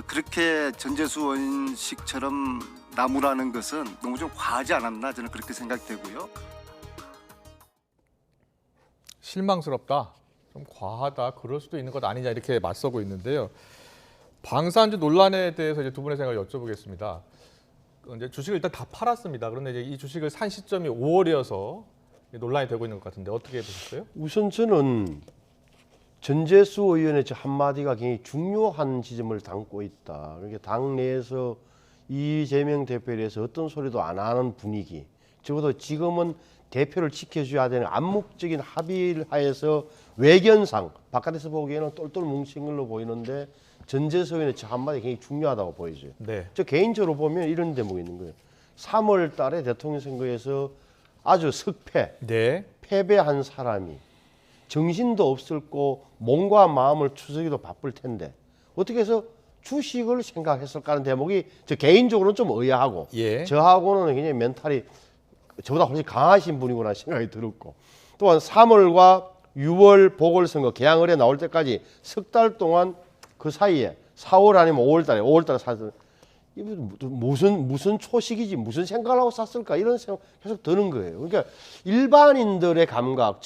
그렇게 전재수 의원식처럼 나무라는 것은 너무 좀 과하지 않았나 저는 그렇게 생각되고요. 실망스럽다, 좀 과하다, 그럴 수도 있는 것 아니냐 이렇게 맞서고 있는데요. 방산주 논란에 대해서 이제 두 분의 생각을 여쭤보겠습니다. 이제 주식을 일단 다 팔았습니다. 그런데 이제 이 주식을 산 시점이 5월이어서 논란이 되고 있는 것 같은데 어떻게 보셨어요? 우선 저는 전재수 의원의 저 한마디가 굉장히 중요한 지점을 담고 있다. 그러니까 당내에서 이재명 대표에 대해서 어떤 소리도 안 하는 분위기. 적어도 지금은 대표를 지켜줘야 되는 암묵적인 합의를 하에서 외견상 바깥에서 보기에는 똘똘 뭉친 걸로 보이는데 전재수 의원의 저 한마디 굉장히 중요하다고 보여져요. 네. 저 개인적으로 보면 이런 대목이 있는 거예요. 3월 달에 대통령 선거에서 아주 석패, 패배한 사람이 정신도 없을 거 몸과 마음을 추스기도 바쁠 텐데 어떻게 해서 주식을 생각했을까 하는 대목이 저 개인적으로는 좀 의아하고 저하고는 굉장히 멘탈이 저보다 훨씬 강하신 분이구나 생각이 들었고 또한 3월과 6월 보궐선거 개항을에 나올 때까지 석 달 동안 그 사이에 4월 아니면 5월달에 샀을 무슨 초식이지 무슨 생각을 하고 샀을까 이런 생각 계속 드는 거예요. 그러니까 일반인들의 감각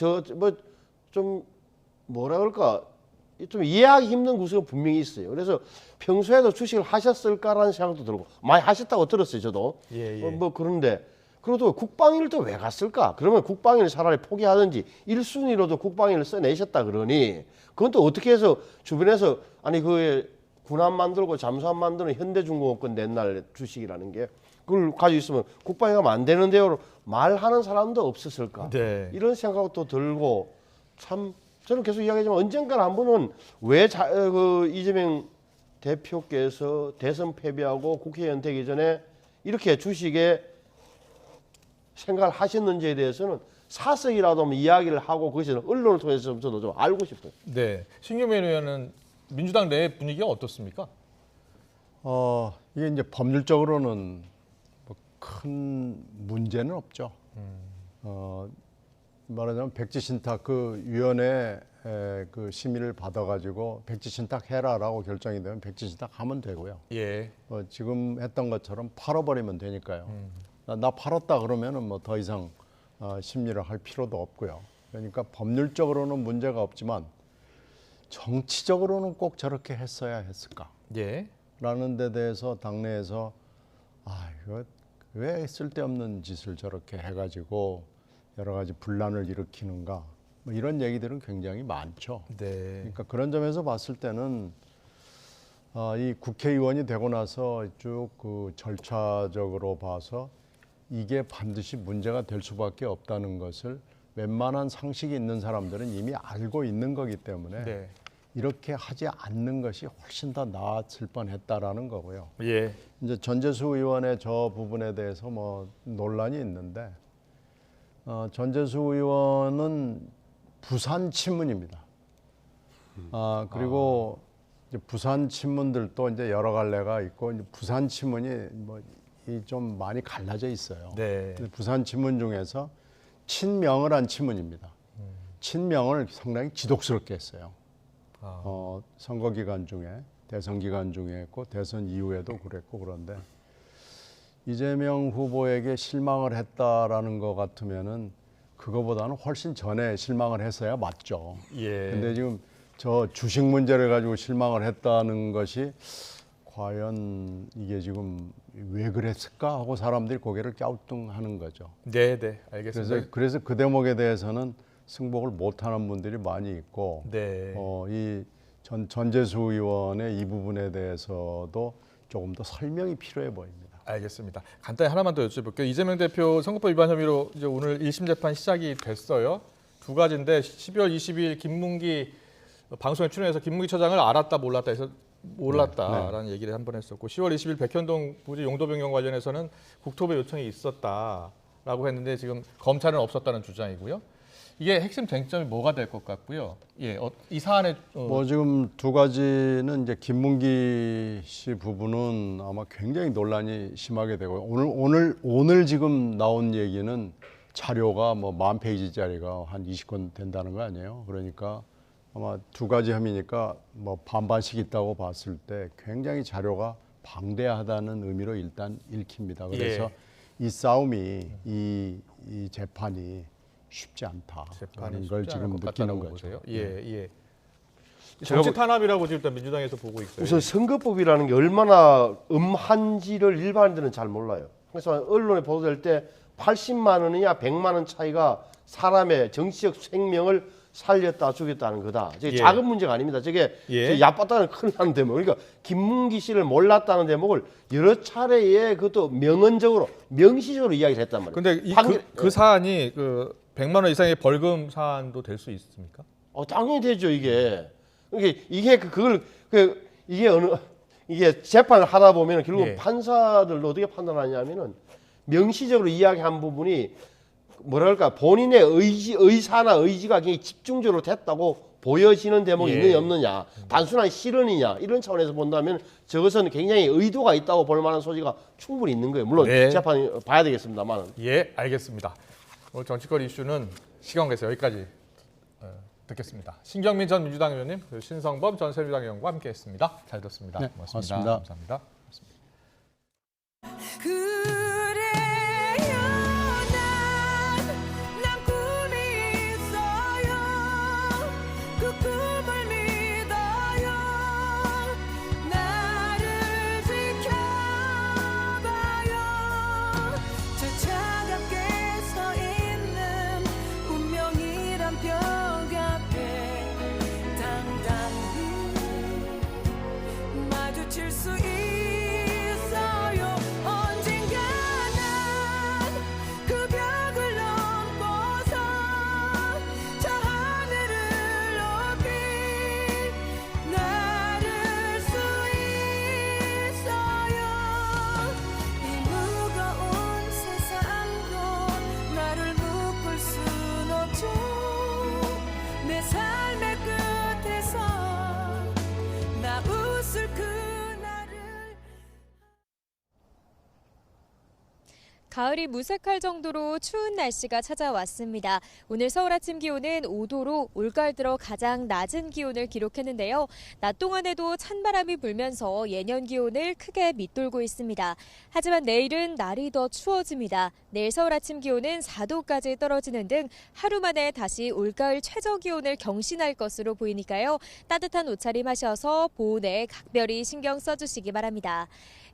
좀 뭐라 그럴까 좀 이해하기 힘든 구석이 분명히 있어요. 그래서 평소에도 주식을 하셨을까라는 생각도 들고 많이 하셨다고 들었어요. 저도 뭐 그런데 그래도 국방위를 또 왜 갔을까? 그러면 국방위를 차라리 포기하든지 1순위로도 국방위를 써내셨다 그러니 그건 또 어떻게 해서 주변에서 아니 그 군함 만들고 잠수함 만드는 현대중공업권 낸날 주식이라는 게 그걸 가지고 있으면 국방위가 안 되는데요 말하는 사람도 없었을까? 이런 생각도 들고 참 저는 계속 이야기하지만 언젠가 한 번은 왜 그 이재명 대표께서 대선 패배하고 국회의원 되기 전에 이렇게 주식에 생각을 하셨는지에 대해서는 사석이라도 한번 이야기를 하고 그것을 언론을 통해서 저도 좀 알고 싶어요. 네, 신경민 의원은 민주당 내 분위기가 어떻습니까? 이게 이제 법률적으로는 뭐 큰 문제는 없죠. 말하자면 백지신탁 그 위원회 그 심의를 받아가지고 백지신탁 해라라고 결정이 되면 백지신탁 하면 되고요. 지금 했던 것처럼 팔아버리면 되니까요. 나 팔았다 그러면은 뭐 더 이상 심리를 할 필요도 없고요. 그러니까 법률적으로는 문제가 없지만 정치적으로는 꼭 저렇게 했어야 했을까? 예. 라는 데 대해서 당내에서 이거 왜 쓸데없는 짓을 저렇게 해가지고 여러 가지 분란을 일으키는가? 뭐 이런 얘기들은 굉장히 많죠. 네. 그러니까 그런 점에서 봤을 때는 이 국회의원이 되고 나서 쭉 그 절차적으로 봐서 이게 반드시 문제가 될 수밖에 없다는 것을 웬만한 상식이 있는 사람들은 이미 알고 있는 거기 때문에 네. 이렇게 하지 않는 것이 훨씬 더 나았을 뻔했다라는 거고요. 예. 이제 전재수 의원의 저 부분에 대해서 뭐 논란이 있는데 전재수 의원은 부산 친문입니다. 그리고 이제 부산 친문들도 이제 여러 갈래가 있고 이제 부산 친문이 뭐 좀 많이 갈라져 있어요. 네. 부산 친문 중에서 친명을 한 친문입니다. 친명을 상당히 지독스럽게 했어요. 선거 기간 중에, 대선 기간 중에 했고 대선 이후에도 그랬고 그런데 이재명 후보에게 실망을 했다라는 것 같으면은 그거보다는 훨씬 전에 실망을 했어야 맞죠. 예. 근데 지금 저 주식 문제를 가지고 실망을 했다는 것이 과연 이게 지금 왜 그랬을까 하고 사람들이 고개를 갸우뚱하는 거죠. 네, 네, 알겠습니다. 그래서 그 대목에 대해서는 승복을 못하는 분들이 많이 있고, 네. 이 전재수 의원의 이 부분에 대해서도 조금 더 설명이 필요해 보입니다. 알겠습니다. 간단히 하나만 더 여쭤볼게요. 이재명 대표 선거법 위반 혐의로 이제 오늘 1심 재판 시작이 됐어요. 두 가지인데 12월 22일 김문기 방송에 출연해서 김문기 처장을 알았다 몰랐다 해서 몰랐다라는 얘기를 한 번 했었고 10월 20일 백현동 부지 용도 변경 관련해서는 국토부 요청이 있었다라고 했는데 지금 검찰은 없었다는 주장이고요. 이게 핵심 쟁점이 뭐가 될 것 같고요. 예, 이 사안에 뭐 지금 두 가지는 이제 김문기 씨 부분은 아마 굉장히 논란이 심하게 되고 오늘 지금 나온 얘기는 자료가 뭐 10,000페이지짜리가 한 20건 된다는 거 아니에요. 그러니까 아마 두 가지 혐의니까 뭐 반반씩 있다고 봤을 때 굉장히 자료가 방대하다는 의미로 일단 읽힙니다. 그래서 이 싸움이 이 재판이 쉽지 않다라는 걸 지금 느끼는 거죠. 예. 정치 탄압이라고 지금 민주당에서 보고 있어요. 우선 선거법이라는 게 얼마나 엄한지를 일반인들은 잘 몰라요. 그래서 언론에 보도될 때 80만 원이냐 100만 원 차이가 사람의 정치적 생명을 살렸다 죽였다는 거다. 저게 작은 문제가 아닙니다. 저게 얕봤다는 큰일 나는 대목. 그러니까 김문기 씨를 몰랐다는 대목을 여러 차례에 그것도 명언적으로 명시적으로 이야기를 했단 말이에요. 근데 그 사안이 그 100만 원 이상의 벌금 사안도 될 수 있습니까? 당연히 되죠. 이게 이게 재판을 하다 보면 결국 판사들도 어떻게 판단하냐면은 명시적으로 이야기한 부분이 뭐랄까 본인의 의사나 의지가 굉장히 집중적으로 됐다고 보여지는 대목이 있느냐 없느냐, 단순한 실언이냐 이런 차원에서 본다면 저것은 굉장히 의도가 있다고 볼 만한 소지가 충분히 있는 거예요. 물론 재판 봐야 되겠습니다만. 예, 알겠습니다. 오늘 정치권 이슈는 시간 관계에서 여기까지 듣겠습니다. 신경민 전 민주당 의원님, 신성범 전 새누리당 의원과 함께했습니다. 잘 들었습니다. 네, 고맙습니다. 고맙습니다. 감사합니다. 마주칠 수 있어요 언젠가 가을이 무색할 정도로 추운 날씨가 찾아왔습니다. 오늘 서울 아침 기온은 5도로 올가을 들어 가장 낮은 기온을 기록했는데요. 낮 동안에도 찬바람이 불면서 예년 기온을 크게 밑돌고 있습니다. 하지만 내일은 날이 더 추워집니다. 내일 서울 아침 기온은 4도까지 떨어지는 등 하루 만에 다시 올가을 최저 기온을 경신할 것으로 보이니까요. 따뜻한 옷차림 하셔서 보온에 각별히 신경 써주시기 바랍니다.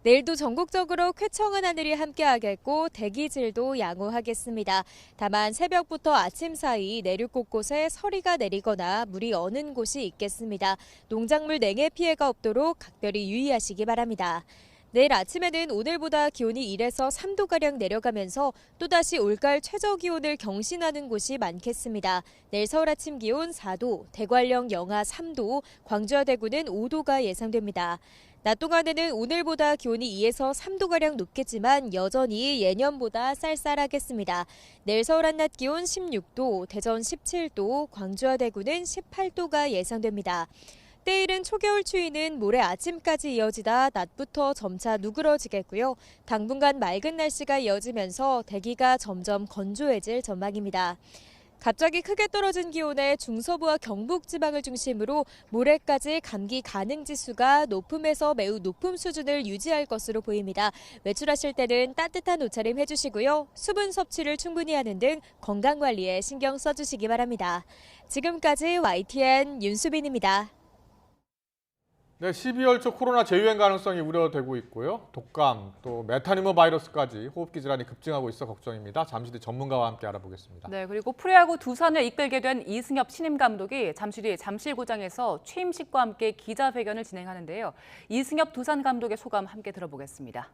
내일도 전국적으로 쾌청한 하늘이 함께하겠고 대기질도 양호하겠습니다. 다만 새벽부터 아침 사이 내륙 곳곳에 서리가 내리거나 물이 어는 곳이 있겠습니다. 농작물 냉해 피해가 없도록 각별히 유의하시기 바랍니다. 내일 아침에는 오늘보다 기온이 1에서 3도가량 내려가면서 또다시 올가을 최저 기온을 경신하는 곳이 많겠습니다. 내일 서울 아침 기온 4도, 대관령 영하 3도, 광주와 대구는 5도가 예상됩니다. 낮 동안에는 오늘보다 기온이 2에서 3도가량 높겠지만 여전히 예년보다 쌀쌀하겠습니다. 내일 서울 한낮 기온 16도, 대전 17도, 광주와 대구는 18도가 예상됩니다. 때일은 초겨울 추위는 모레 아침까지 이어지다 낮부터 점차 누그러지겠고요. 당분간 맑은 날씨가 이어지면서 대기가 점점 건조해질 전망입니다. 갑자기 크게 떨어진 기온에 중서부와 경북 지방을 중심으로 모레까지 감기 가능 지수가 높음에서 매우 높음 수준을 유지할 것으로 보입니다. 외출하실 때는 따뜻한 옷차림 해주시고요. 수분 섭취를 충분히 하는 등 건강관리에 신경 써주시기 바랍니다. 지금까지 YTN 윤수빈입니다. 네, 12월 초 코로나 재유행 가능성이 우려되고 있고요. 독감, 또 메타니머 바이러스까지 호흡기 질환이 급증하고 있어 걱정입니다. 잠시 뒤 전문가와 함께 알아보겠습니다. 네, 그리고 프로야구 두산을 이끌게 된 이승엽 신임 감독이 잠시 뒤 잠실구장에서 취임식과 함께 기자회견을 진행하는데요. 이승엽 두산 감독의 소감 함께 들어보겠습니다.